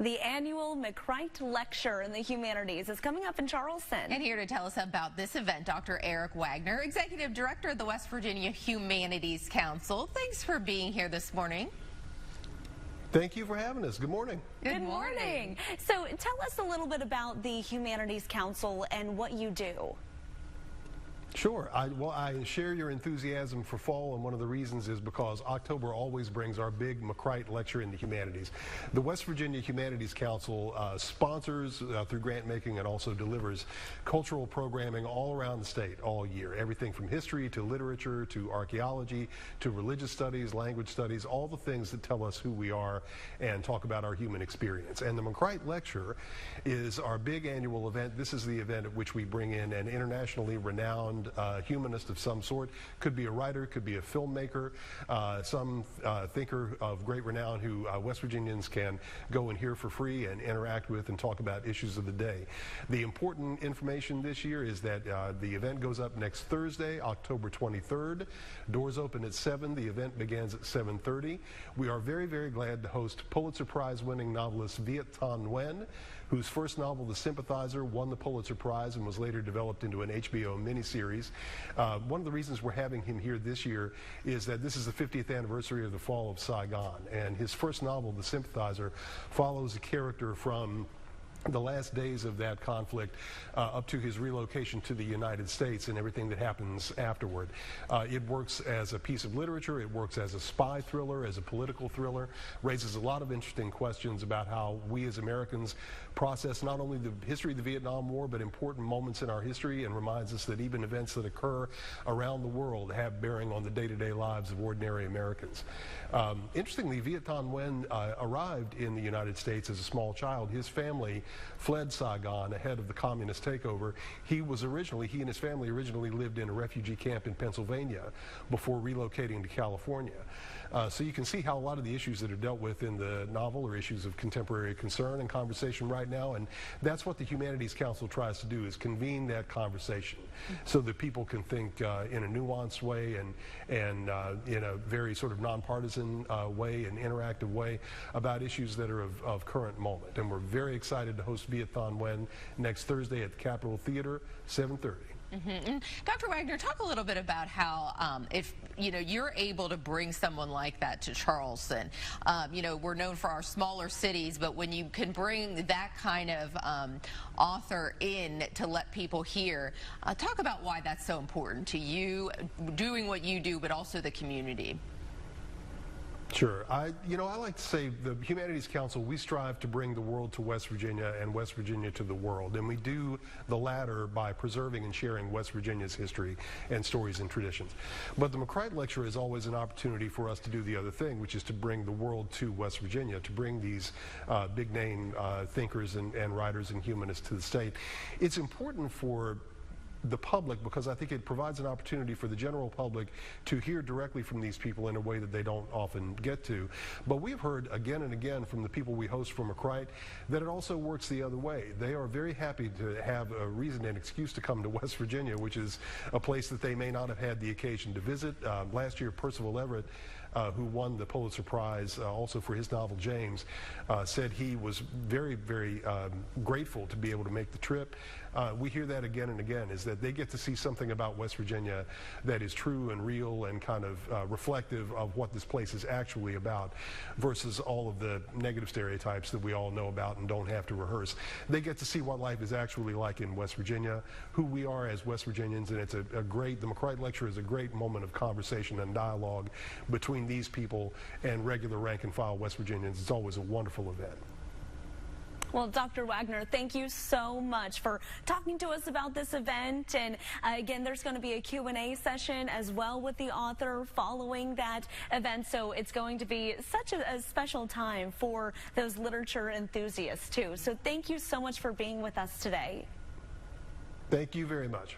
The annual McCreight Lecture in the Humanities is coming up in Charleston. And here to tell us about this event, Dr. Eric Wagner, Executive Director of the West Virginia Humanities Council. Thanks for being here this morning. Thank you for having us. Good morning. Good morning. So tell us a little bit about the Humanities Council and what you do. Sure. I share your enthusiasm for fall, and one of the reasons is because October always brings our big McCreight Lecture in the Humanities. The West Virginia Humanities Council sponsors through grant making and also delivers cultural programming all around the state all year. Everything from history to literature to archaeology to religious studies, language studies, all the things that tell us who we are and talk about our human experience. And the McCreight Lecture is our big annual event. This is the event at which we bring in an internationally renowned humanist of some sort. Could be a writer, could be a filmmaker, some thinker of great renown who West Virginians can go and hear for free and interact with and talk about issues of the day. The important information this year is that the event goes up next Thursday, October 23rd. Doors open at 7. The event begins at 7:30. We are very, very glad to host Pulitzer Prize winning novelist Viet Thanh Nguyen, whose first novel, The Sympathizer, won the Pulitzer Prize and was later developed into an HBO miniseries. One of the reasons we're having him here this year is that this is the 50th anniversary of the fall of Saigon, and his first novel, The Sympathizer, follows a character from the last days of that conflict up to his relocation to the United States and everything that happens afterward. It works as a piece of literature, it works as a spy thriller, as a political thriller, raises a lot of interesting questions about how we as Americans process not only the history of the Vietnam War, but important moments in our history, and reminds us that even events that occur around the world have bearing on the day-to-day lives of ordinary Americans. Interestingly, Viet Thanh Nguyen arrived in the United States as a small child. His family fled Saigon ahead of the communist takeover. He and his family originally lived in a refugee camp in Pennsylvania before relocating to California. So you can see how a lot of the issues that are dealt with in the novel are issues of contemporary concern and conversation right now, and that's what the Humanities Council tries to do, is convene that conversation so that people can think in a nuanced way and in a very sort of nonpartisan way and interactive way about issues that are of current moment. And we're very excited to host Viet Thanh Nguyen next Thursday at the Capitol Theater, 7:30. Dr. Wagner, talk a little bit about how if you're able to bring someone like that to Charleston. We're known for our smaller cities, but when you can bring that kind of author in to let people hear, talk about why that's so important to you, doing what you do, but also the community. Sure. I like to say the Humanities Council, we strive to bring the world to West Virginia and West Virginia to the world. And we do the latter by preserving and sharing West Virginia's history and stories and traditions. But the McCreight Lecture is always an opportunity for us to do the other thing, which is to bring the world to West Virginia, to bring these big name thinkers and writers and humanists to the state. It's important for the public because I think it provides an opportunity for the general public to hear directly from these people in a way that they don't often get to. But we've heard again and again from the people we host from McCreight that it also works the other way. They are very happy to have a reason and excuse to come to West Virginia, which is a place that they may not have had the occasion to visit. Last year, Percival Everett, who won the Pulitzer Prize also for his novel James, said he was very, very grateful to be able to make the trip. We hear that again and again, is that they get to see something about West Virginia that is true and real and kind of reflective of what this place is actually about versus all of the negative stereotypes that we all know about and don't have to rehearse. They get to see what life is actually like in West Virginia, who we are as West Virginians, and it's the McCreight Lecture is a great moment of conversation and dialogue between these people and regular rank and file West Virginians. It's always a wonderful event. Well, Dr. Wagner, thank you so much for talking to us about this event. And again, there's going to be a Q&A session as well with the author following that event. So it's going to be such a special time for those literature enthusiasts, too. So thank you so much for being with us today. Thank you very much.